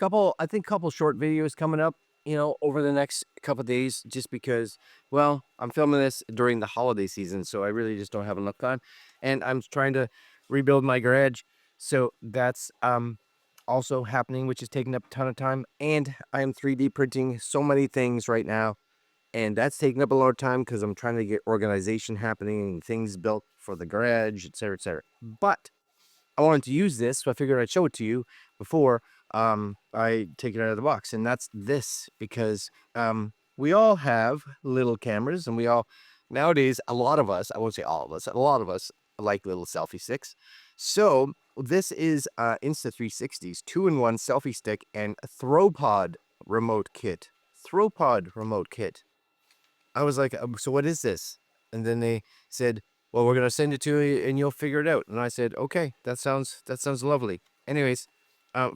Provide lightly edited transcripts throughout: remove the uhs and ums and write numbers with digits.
I think couple short videos coming up, over the next couple days, just because, well, I'm filming this during the holiday season, so I really just don't have enough time. And I'm trying to rebuild my garage. So that's also happening, which is taking up a ton of time. And I am 3D printing so many things right now. And that's taking up a lot of time because I'm trying to get organization happening and things built for the garage, etc., etc. But I wanted to use this, so I figured I'd show it to you before I take it out of the box. And that's this, because we all have little cameras, and we all, nowadays, a lot of us, I won't say all of us, a lot of us like little selfie sticks. So this is Insta360's 2-in-1 selfie stick and Throwpod remote kit. Throwpod remote kit. I was like, so what is this? And then they said, well, we're going to send it to you and you'll figure it out. And I said, okay, that sounds lovely. Anyways,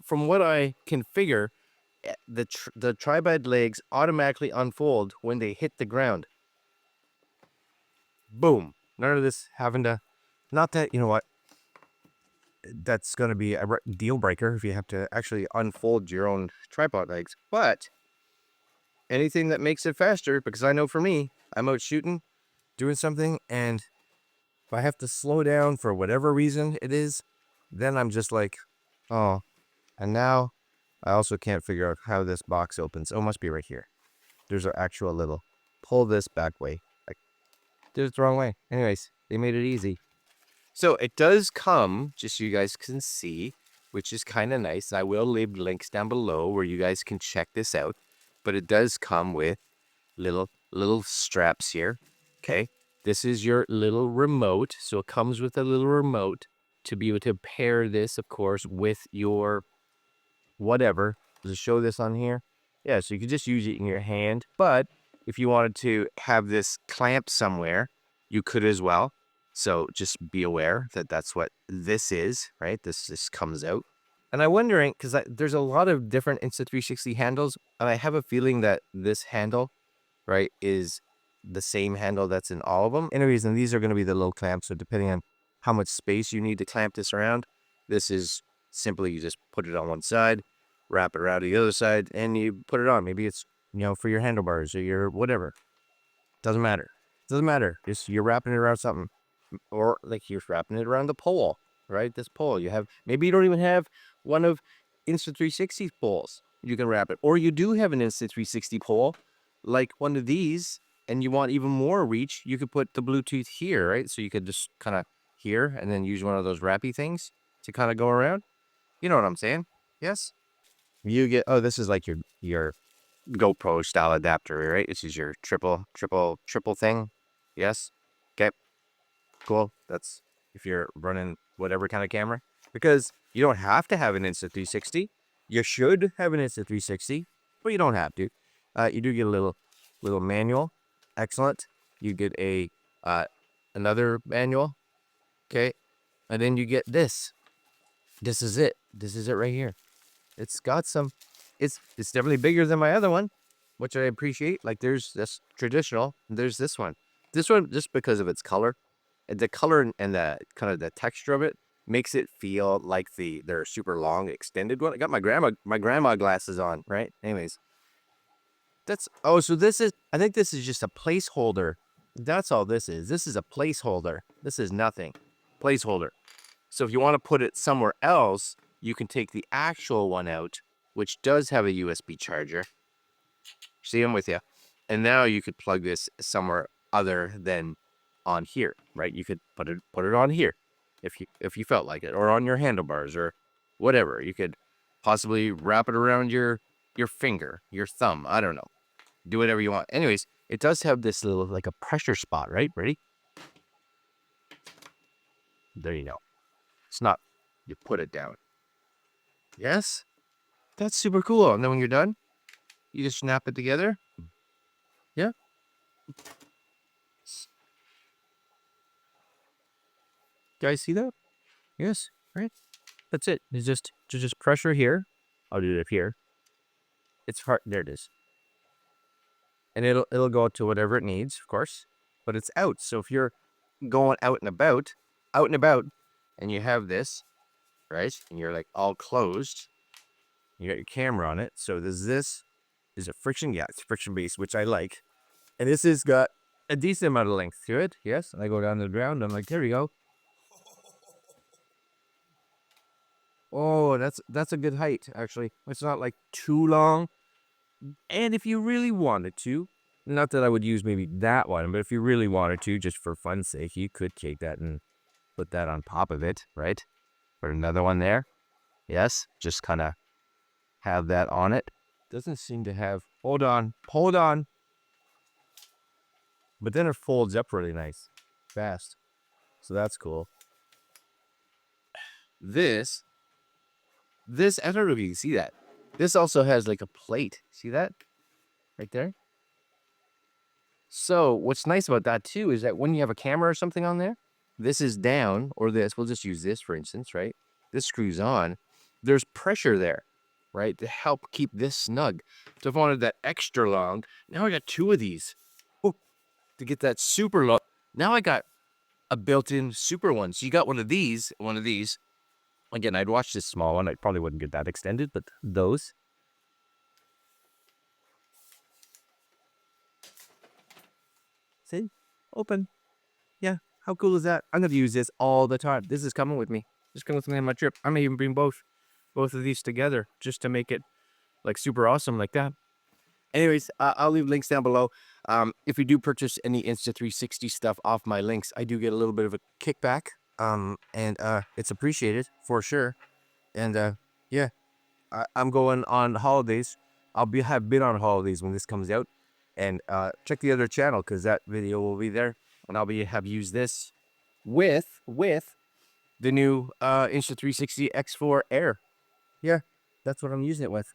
from what I can figure, the tripod legs automatically unfold when they hit the ground. Boom. None of this having to, not that, you know what, that's going to be a deal breaker if you have to actually unfold your own tripod legs. But anything that makes it faster, because I know for me, I'm out shooting, doing something, and if I have to slow down for whatever reason it is, then I'm just like, oh, and now I also can't figure out how this box opens. Oh, it must be right here. There's an actual little pull this back way. I did it the wrong way. Anyways, they made it easy. So it does come, just so you guys can see, which is kind of nice. I will leave links down below where you guys can check this out. But it does come with little straps here. Okay. This is your little remote. So it comes with a little remote to be able to pair this, of course, with your whatever. Does it show this on here? Yeah, so you can just use it in your hand. But if you wanted to have this clamped somewhere, you could as well. So just be aware that that's what this is, right? This comes out. And I'm wondering, because there's a lot of different Insta360 handles, and I have a feeling that this handle, right, is the same handle that's in all of them. Anyways, and these are going to be the low clamps, so depending on how much space you need to clamp this around, this is simply you just put it on one side, wrap it around the other side, and you put it on. Maybe it's, for your handlebars or your whatever. Doesn't matter. Doesn't matter. Just you're wrapping it around something. Or like you're wrapping it around the pole, right? This pole. You have, maybe you don't even have one of Insta360's poles. You can wrap it. Or you do have an Insta360 pole, like one of these, and you want even more reach, you could put the Bluetooth here, right? So you could just kind of here and then use one of those wrappy things to kind of go around. You know what I'm saying? Yes? You get, oh, this is like your GoPro style adapter, right? This is your triple thing. Yes? Okay. Cool. That's if you're running whatever kind of camera, because you don't have to have an Insta360. You should have an Insta360, but you don't have to. You do get a little manual. Excellent. You get a another manual. Okay, and then you get this. This is it. This is it right here. It's got some. It's definitely bigger than my other one, which I appreciate. Like there's this traditional. There's this one. This one just because of its color. The color and the kind of the texture of it makes it feel like they're super long extended one. I got my grandma glasses on, right? Anyways, so this is, I think this is just a placeholder. That's all this is. This is a placeholder. This is nothing. Placeholder. So if you want to put it somewhere else, you can take the actual one out, which does have a USB charger. See, I'm with you. And now you could plug this somewhere other than on here, right? You could put it on here if you felt like it, or on your handlebars or whatever. You could possibly wrap it around your finger, your thumb. I don't know. Do whatever you want. Anyways, it does have this little like a pressure spot, right? Ready? There you go. It's not, you put it down. Yes? That's super cool. And then when you're done, you just snap it together. Yeah. Guys see that? Yes, right? That's it. It's just pressure here. I'll do it here. It's hard. There it is. And it'll go to whatever it needs, of course. But it's out. So if you're going out and about, and you have this, right? And you're like all closed, You got your camera on it. So this is a friction, yeah, it's friction based, which I like. And this has got a decent amount of length to it. Yes, and I go down to the ground. I'm like, there we go. Oh, that's a good height, actually. It's not like too long. And if you really wanted to, not that I would use maybe that one, but if you really wanted to, just for fun's sake, you could take that and put that on top of it, right? Put another one there. Yes, just kind of have that on it. Doesn't seem to have, hold on. But then it folds up really nice, fast. So that's cool. This, I don't know if you can see that. This also has like a plate. See that? Right there? So what's nice about that too is that when you have a camera or something on there, this is down, or this, we'll just use this for instance, right? This screws on. There's pressure there, right? To help keep this snug. So if I wanted that extra long, now I got two of these. Oh, to get that super long. Now I got a built-in super one. So you got one of these. Again, I'd watch this small one. I probably wouldn't get that extended, but those. See? Open. Yeah. How cool is that? I'm going to use this all the time. This is coming with me. Just coming with me on my trip. I may even bring both of these together just to make it like super awesome like that. Anyways, I'll leave links down below. If you do purchase any Insta360 stuff off my links, I do get a little bit of a kickback. And it's appreciated for sure. And yeah, I'm going on holidays. Have been on holidays when this comes out. And check the other channel because that video will be there. And have used this with the new Insta360 X4 Air. Yeah, that's what I'm using it with.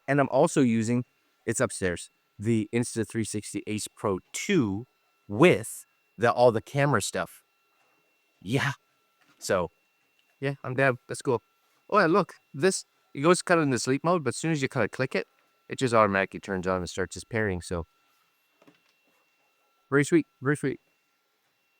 And I'm also using, it's upstairs, the Insta360 Ace Pro 2 with all the camera stuff. Yeah. So, yeah, I'm down. That's cool. Oh, yeah, look. It goes kind of into sleep mode, but as soon as you kind of click it, it just automatically turns on and starts just pairing. So, very sweet. Very sweet.